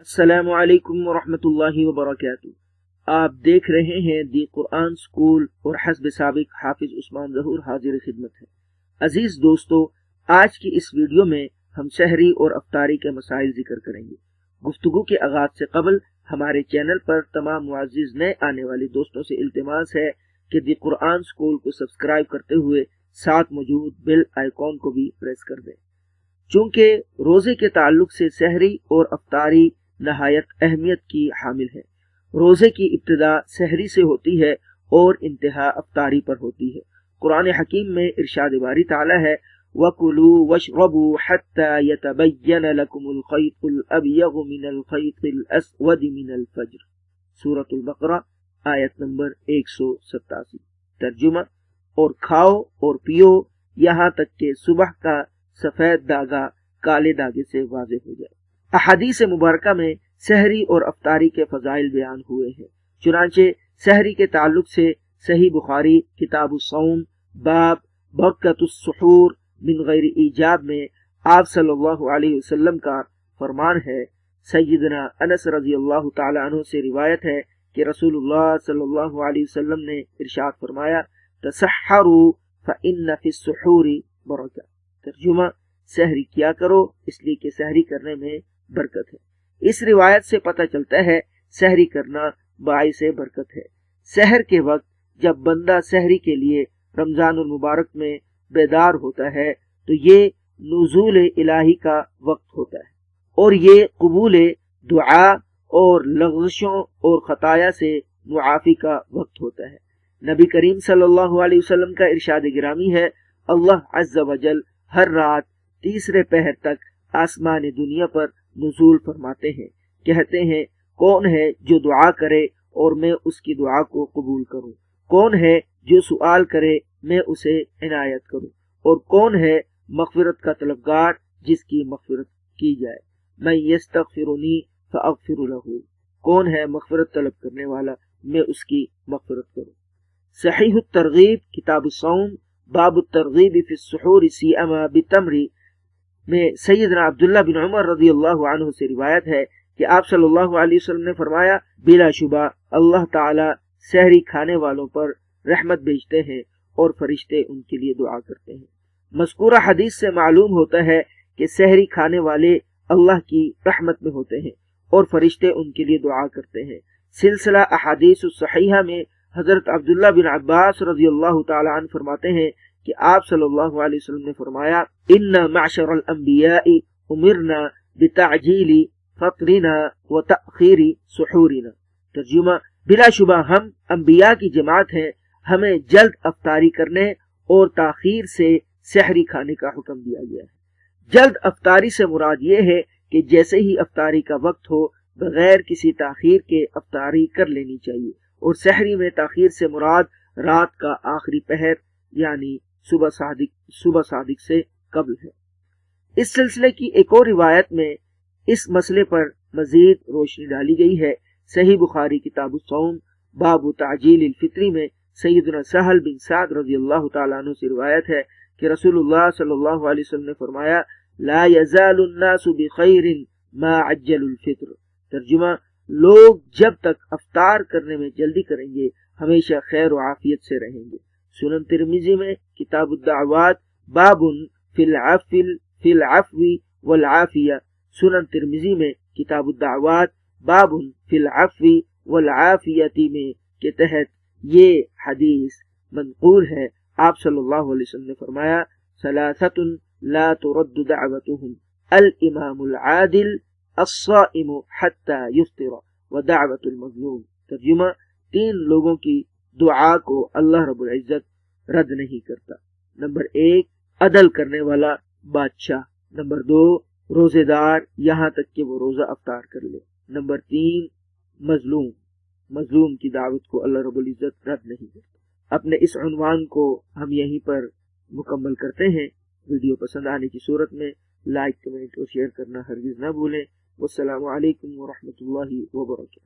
السلام علیکم ورحمۃ اللہ وبرکاتہ۔ آپ دیکھ رہے ہیں دی قرآن سکول اور حسب سابق حافظ عثمان ظہور حاضر خدمت ہے۔ عزیز دوستو، آج کی اس ویڈیو میں ہم سحری اور افطاری کے مسائل ذکر کریں گے۔ گفتگو کے آغاز سے قبل ہمارے چینل پر تمام معزز نئے آنے والے دوستوں سے التماس ہے کہ دی قرآن سکول کو سبسکرائب کرتے ہوئے ساتھ موجود بیل آئیکن کو بھی پریس کر دیں۔ چونکہ روزے کے تعلق سے سحری اور افطاری نہایت اہمیت کی حامل ہے۔ روزے کی ابتدا سحری سے ہوتی ہے اور انتہا افطاری پر ہوتی ہے۔ قرآن حکیم میں ارشاد باری تعالی ہے وَكُلُوا وَاشْرَبُوا حَتَّى يَتَبَيَّنَ لَكُمُ الْخَيْطُ الْأَبْيَضُ مِنَ الْخَيْطِ الْأَسْوَدِ مِنَ الْفَجْرِ، سورۃ البقرہ آیت نمبر 187۔ ترجمہ: اور کھاؤ اور پیو یہاں تک کہ صبح کا سفید داغا کالے داغے سے واضح ہو جائے۔ احادیث مبارکہ میں سحری اور افطاری کے فضائل بیان ہوئے ہیں۔ چنانچہ سحری کے تعلق سے صحیح بخاری کتاب الصوم باب برکت السحور من غیر ایجاب میں آپ صلی اللہ علیہ وسلم کا فرمان ہے۔ سیدنا انس رضی اللہ تعالی عنہ سے روایت ہے کہ رسول اللہ صلی اللہ علیہ وسلم نے ارشاد فرمایا تسحروا فإن فی السحور برکہ۔ ترجمہ: سحری کیا کرو اس لیے کہ سحری کرنے میں برکت ہے۔ اس روایت سے پتہ چلتا ہے سحری کرنا باعث برکت ہے۔ سحر کے وقت جب بندہ سحری کے لیے رمضان المبارک میں بیدار ہوتا ہے تو یہ نزول الہی کا وقت ہوتا ہے اور یہ قبول دعا اور لغزشوں اور خطایا سے معافی کا وقت ہوتا ہے۔ نبی کریم صلی اللہ علیہ وسلم کا ارشاد گرامی ہے اللہ عز و جل ہر رات تیسرے پہر تک آسمان دنیا پر نزول فرماتے ہیں، کہتے ہیں کون ہے جو دعا کرے اور میں اس کی دعا کو قبول کروں، کون ہے جو سوال کرے میں اسے عنایت کروں، اور کون ہے مغفرت کا طلبگار جس کی مغفرت کی جائے، من یستغفرنی فاغفر لہ، کون ہے مغفرت طلب کرنے والا میں اس کی مغفرت کروں۔ صحیح الترغیب کتاب الصوم باب الترغیب فی السحور سیما بتمر میں سیدنا عبداللہ بن عمر رضی اللہ عنہ سے روایت ہے کہ آپ صلی اللہ علیہ وسلم نے فرمایا بلا شبہ اللہ تعالی سحری کھانے والوں پر رحمت بھیجتے ہیں اور فرشتے ان کے لیے دعا کرتے ہیں۔ مذکورہ حدیث سے معلوم ہوتا ہے کہ سحری کھانے والے اللہ کی رحمت میں ہوتے ہیں اور فرشتے ان کے لیے دعا کرتے ہیں۔ سلسلہ احادیث الصحیحہ میں حضرت عبداللہ بن عباس رضی اللہ تعالی عنہ فرماتے ہیں کہ آپ صلی اللہ علیہ وسلم نے فرمایا ان معشر الانبیاء امرنا بتعجیل فطرنا وتأخیر سحورنا۔ ترجمہ: بلا شبہ ہم انبیاء کی جماعت ہیں، ہمیں جلد افطاری کرنے اور تاخیر سے سحری کھانے کا حکم دیا گیا ہے۔ جلد افطاری سے مراد یہ ہے کہ جیسے ہی افطاری کا وقت ہو بغیر کسی تاخیر کے افطاری کر لینی چاہیے، اور سحری میں تاخیر سے مراد رات کا آخری پہر یعنی صبح صادق سے قبل ہے۔ اس سلسلے کی ایک اور روایت میں اس مسئلے پر مزید روشنی ڈالی گئی ہے۔ صحیح بخاری کتاب الصوم باب تعجیل الفطر میں سیدنا سہل بن سعد رضی اللہ تعالیٰ عنہ سے روایت ہے کہ رسول اللہ صلی اللہ علیہ وسلم نے فرمایا لا یزال الناس بخیر ما عجل الفطر۔ ترجمہ: لوگ جب تک افطار کرنے میں جلدی کریں گے ہمیشہ خیر و عافیت سے رہیں گے۔ سنن ترمذی میں کتاب الدعوات باب فی العفو والعافیہ، سنن ترمذی میں کتاب الدعوات باب فی العفو والعافیہ میں کے تحت یہ حدیث منقول ہے۔ آپ صلی اللہ علیہ وسلم نے فرمایا ثلاثۃ لا ترد دعوتهم الامام العادل الصائم حتی یفطر ودعوت المظلوم۔ ترجمہ: تین لوگوں کی دعا کو اللہ رب العزت رد نہیں کرتا۔ نمبر 1 عدل کرنے والا بادشاہ، نمبر 2 روزے دار یہاں تک کہ وہ روزہ افطار کر لے، نمبر 3 مظلوم کی دعوت کو اللہ رب العزت رد نہیں کرتا۔ اپنے اس عنوان کو ہم یہیں پر مکمل کرتے ہیں۔ ویڈیو پسند آنے کی صورت میں لائک، کمنٹ اور شیئر کرنا ہرگز نہ بھولیں۔ والسلام علیکم ورحمۃ اللہ وبرکاتہ۔